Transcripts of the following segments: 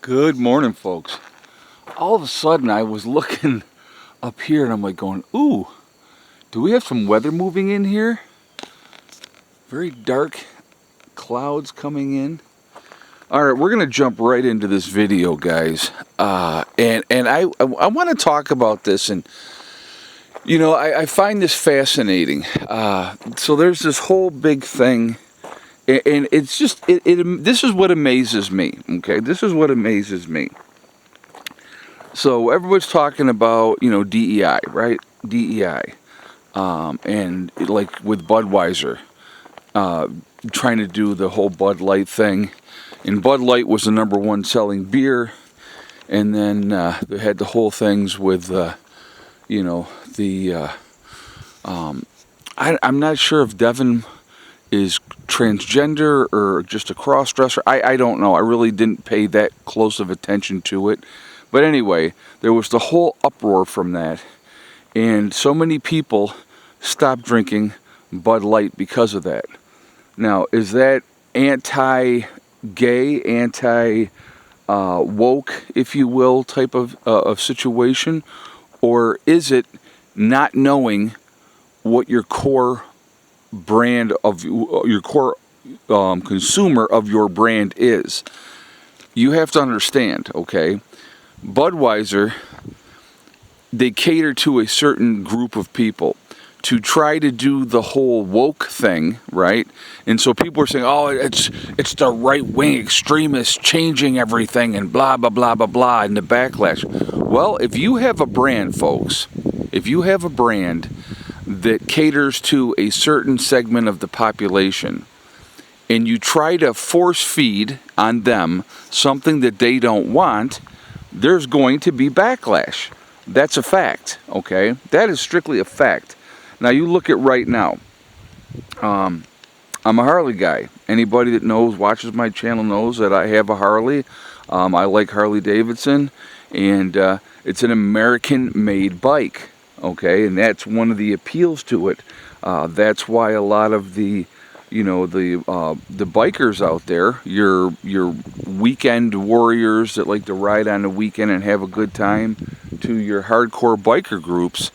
Good morning, folks. All of a sudden, I was looking up here and I'm like going, ooh, do we have some weather moving in here? Very dark clouds coming in. All right, we're going to jump right into this video, guys. And I want to talk about this, and I find this fascinating. So there's this whole big thing, and it's just this is what amazes me. Okay, this is what amazes me. So everybody's talking about DEI, right? DEI, and like with Budweiser, trying to do the whole Bud Light thing. And Bud Light was the #1 selling beer, and then they had the whole things with, I'm not sure if Devin is transgender or just a cross-dresser. I don't know. I really didn't pay that close of attention to it. But anyway, there was the whole uproar from that, and so many people stopped drinking Bud Light because of that. Now, is that anti-gay, anti-woke, if you will, type of situation? Or is it not knowing what your core brand of your core consumer of your brand is? You have to understand, okay? Budweiser, they cater to a certain group of people to try to do the whole woke thing, right? And so people are saying, oh, it's the right-wing extremists changing everything and blah, blah, blah, blah, blah, and the backlash. Well, if you have a brand, folks, if you have a brand that caters to a certain segment of the population, and you try to force feed on them something that they don't want, there's going to be backlash. That's a fact, okay? That is strictly a fact. Now, you look at right now. I'm a Harley guy. Anybody that watches my channel knows that I have a Harley. I like Harley Davidson, and it's an American-made bike, okay? And that's one of the appeals to it. That's why a lot of the bikers out there, your weekend warriors that like to ride on the weekend and have a good time, to your hardcore biker groups,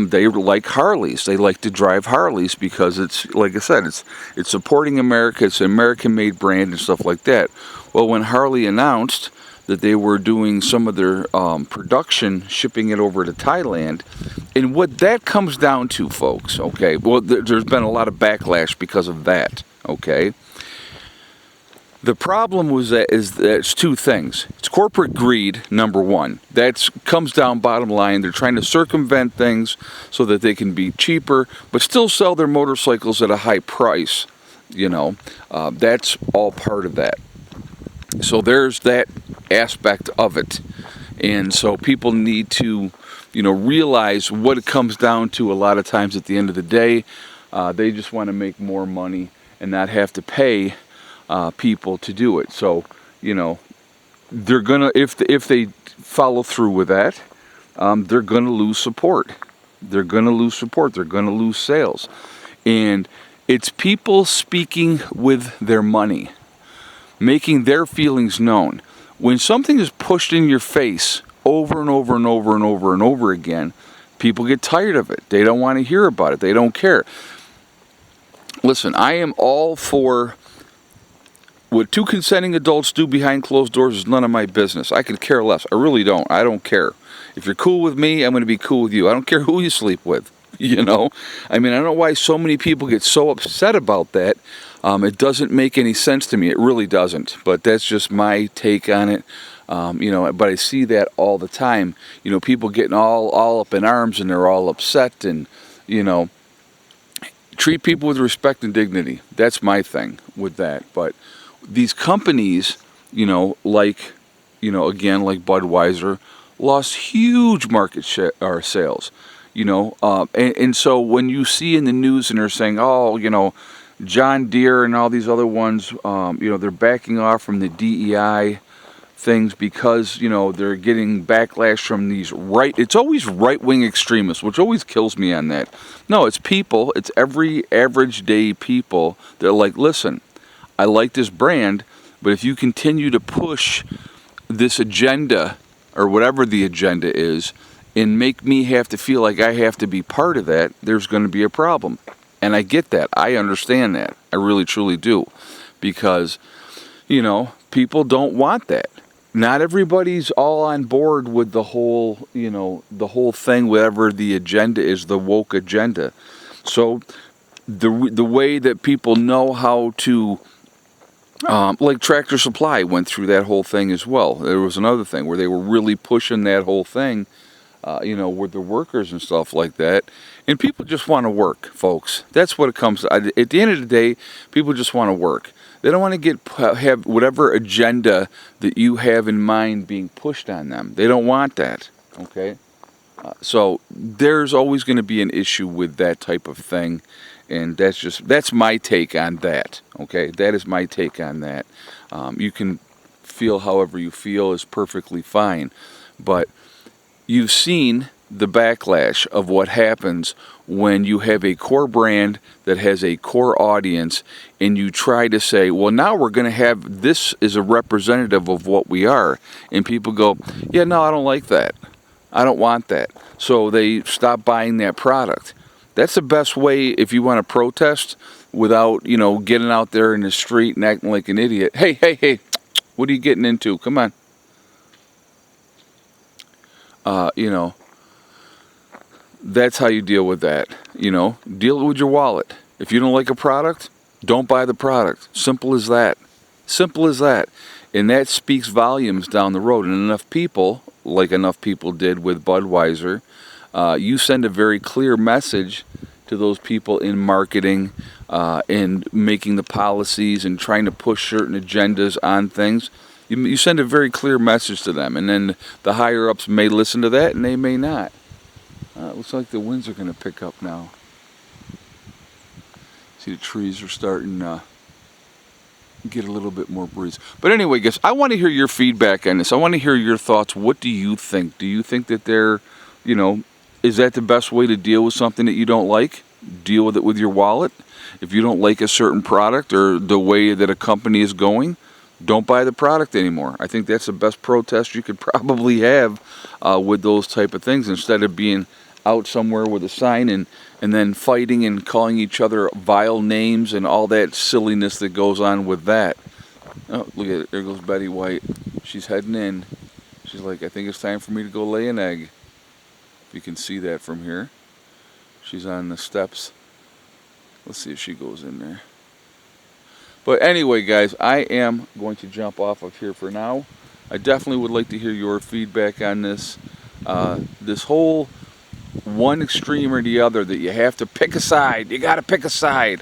they like Harleys. They like to drive Harleys because it's, like I said, it's supporting America. It's an American-made brand and stuff like that. Well, when Harley announced that they were doing some of their production, shipping it over to Thailand, and what that comes down to, folks, okay, well, there's been a lot of backlash because of that, okay? The problem is that it's two things. It's corporate greed, #1. That comes down bottom line. They're trying to circumvent things so that they can be cheaper, but still sell their motorcycles at a high price, That's all part of that. So there's that aspect of it. And so people need to, realize what it comes down to a lot of times at the end of the day. They just want to make more money and not have to pay people to do it. So, they're gonna, if they follow through with that, they're gonna lose support. They're gonna lose support. They're gonna lose sales. And it's people speaking with their money, making their feelings known. When something is pushed in your face over and over and over and over and over again, people get tired of it. They don't want to hear about it. They don't care. Listen, I am all for what two consenting adults do behind closed doors is none of my business. I could care less. I really don't. I don't care. If you're cool with me, I'm going to be cool with you. I don't care who you sleep with, I mean, I don't know why so many people get so upset about that. It doesn't make any sense to me. It really doesn't. But that's just my take on it. But I see that all the time. People getting all up in arms and they're all upset, and, treat people with respect and dignity. That's my thing with that. But these companies, like Budweiser, lost huge market share or sales, and so when you see in the news and they're saying, oh, John Deere and all these other ones, they're backing off from the DEI things because, they're getting backlash from these it's always right-wing extremists, which always kills me on that. No, it's people, it's every average day people that are like, listen, I like this brand, but if you continue to push this agenda, or whatever the agenda is, and make me have to feel like I have to be part of that, there's going to be a problem. And I get that. I understand that. I really, truly do. Because, people don't want that. Not everybody's all on board with the whole, the whole thing, whatever the agenda is, the woke agenda. So the way that people know how to, like Tractor Supply went through that whole thing as well. There was another thing where they were really pushing that whole thing, with the workers and stuff like that. And people just want to work, folks. That's what it comes to. At the end of the day, people just want to work. They don't want to have whatever agenda that you have in mind being pushed on them. They don't want that, okay? So there's always going to be an issue with that type of thing. And that's my take on that, okay? That is my take on that. You can feel however you feel is perfectly fine. But you've seen the backlash of what happens when you have a core brand that has a core audience and you try to say, well, now we're going to have this as a representative of what we are. And people go, yeah, no, I don't like that. I don't want that. So they stop buying that product. That's the best way if you want to protest without, getting out there in the street and acting like an idiot. Hey, what are you getting into? Come on. That's how you deal with that. Deal with your wallet. If you don't like a product, don't buy the product. Simple as that. Simple as that. And that speaks volumes down the road. And enough people did with Budweiser, you send a very clear message to those people in marketing and making the policies and trying to push certain agendas on things. You send a very clear message to them, and then the higher-ups may listen to that, and they may not. It looks like the winds are going to pick up now. See, the trees are starting to get a little bit more breeze. But anyway, guys, I want to hear your feedback on this. I want to hear your thoughts. What do you think? Do you think that is that the best way to deal with something that you don't like? Deal with it with your wallet. If you don't like a certain product or the way that a company is going, don't buy the product anymore. I think that's the best protest you could probably have with those type of things, instead of being out somewhere with a sign and then fighting and calling each other vile names and all that silliness that goes on with that. Oh, look at it. There goes Betty White. She's heading in. She's like, I think it's time for me to go lay an egg. If you can see that from here. She's on the steps. Let's see if she goes in there. But anyway, guys, I am going to jump off of here for now. I definitely would like to hear your feedback on this. This whole one extreme or the other, that you have to pick a side. You got to pick a side.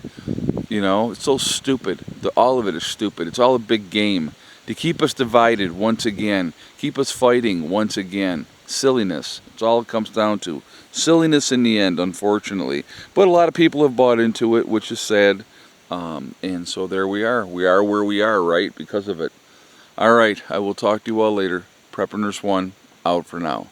It's so stupid. All of it is stupid. It's all a big game to keep us divided once again. Keep us fighting once again. Silliness. It's all it comes down to. Silliness in the end, unfortunately. But a lot of people have bought into it, which is sad. And so there we are. We are where we are, right? Because of it. All right. I will talk to you all later. Prepper Nurse 1, out for now.